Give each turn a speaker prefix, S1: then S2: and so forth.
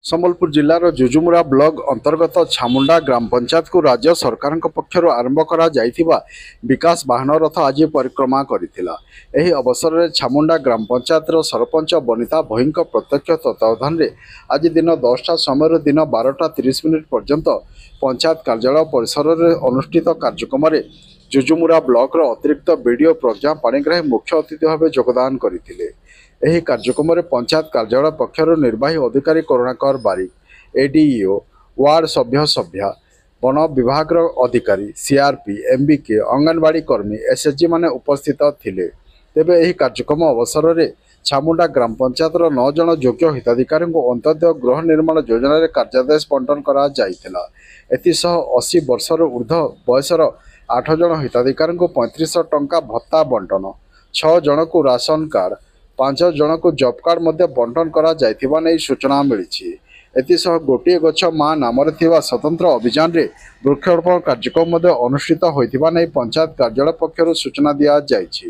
S1: ସମ୍ବଲପୁର ଜିଲ୍ଲାର ଜୁଜୁମୁରା ବ୍ଲକ ଅନ୍ତର୍ଗତ ଛାମୁଣ୍ଡା ଗ୍ରାମ ପଞ୍ଚାୟତକୁ ରାଜ୍ୟ ସରକାରଙ୍କ ପକ୍ଷରୁ ଆରମ୍ଭ କରାଯାଇଥିବା ବିକାଶ ବାହନ ରଥ ଆଜି ପରିକ୍ରମା କରିଥିଲା। ଏହି ଅବସରରେ ଛାମୁଣ୍ଡା ଗ୍ରାମ ପଞ୍ଚାୟତର ସରପଞ୍ଚ ବନିତା ଭୋଇଙ୍କ ପ୍ରତ୍ୟକ୍ଷ ତତ୍ତ୍ୱାବଧାନରେ ଆଜି ଦିନ 10ଟା ସମୟରୁ ଦିନ 12ଟା 30 ମିନିଟ୍ ପର୍ଯ୍ୟନ୍ତ ପଞ୍ଚାୟତ କାର୍ଯ୍ୟାଳୟ ପରିସରରେ ଅନୁଷ୍ଠିତ କାର୍ଯ୍ୟକ୍ରମରେ ଜୁଜୁମୁରା ବ୍ଲକର ଅତିରିକ୍ତ ବିଡିଓ ପ୍ରଜ୍ଞା ପାଣିଗ୍ରାହୀ ମୁଖ୍ୟ ଅତିଥି ଭାବେ ଯୋଗଦାନ କରିଥିଲେ। ଏହି କାର୍ଯ୍ୟକ୍ରମରେ ପଞ୍ଚାୟତ କାର୍ଯ୍ୟାଳୟ ପକ୍ଷରୁ ନିର୍ବାହୀ ଅଧିକାରୀ କରୁଣାକର ବାରିକ, ଏଡିଇଓ, ୱାର୍ଡ ସଭ୍ୟା, ବନ ବିଭାଗର ଅଧିକାରୀ, ସିଆରପି, ଏମବିକେ, ଅଙ୍ଗନବାड़ी କର୍ମୀ, ଏସଏଚଜି ମାନେ ଉପସ୍ଥିତ ଥିଲେ। ତେବେ ଏହି କାର୍ଯ୍ୟକ୍ରମ ଅବସରରେ ଛାମୁଣ୍ଡା ଗ୍ରାମ ପଞ୍ଚାୟତର 9 ଜଣ ଯୋଗ୍ୟ ହିତାଧିକାରୀଙ୍କୁ ଅନ୍ତୋଦୟ ଗୃହ ନିର୍ମାଣ ଯୋଜନାରେ କାର୍ଯ୍ୟାଦେଶ ବଣ୍ଟନ କରାଯାଇଥିଲା। ଏଥିସହ 80 ବର୍ଷରୁ ଉର୍ଦ୍ଧ୍ୱ ବୟସର 8 ଜଣ ହିତାଧିକାରୀଙ୍କୁ 3500 ଟଙ୍କା ଭତ୍ତା ବଣ୍ଟନ, 6 ଜଣଙ୍କୁ ରାସନ କାର୍ଡ, 5 ଜଣଙ୍କୁ ଜବ୍ କାର୍ଡ ମଧ୍ୟ ବଣ୍ଟନ କରାଯାଇଥିବା ନେଇ ସୂଚନା ମିଳିଛି। ଏଥିସହ ଗୋଟିଏ ଗଛ ମା ନାମରେ ଥିବା ସ୍ୱତନ୍ତ୍ର ଅଭିଯାନରେ ବୃକ୍ଷରୋପଣ କାର୍ଯ୍ୟକ୍ରମ ମଧ୍ୟ ଅନୁଷ୍ଠିତ ହୋଇଥିବା ନେଇ ପଞ୍ଚାୟତ କାର୍ଯ୍ୟାଳୟ ପକ୍ଷରୁ ସୂଚନା ଦିଆଯାଇଛି।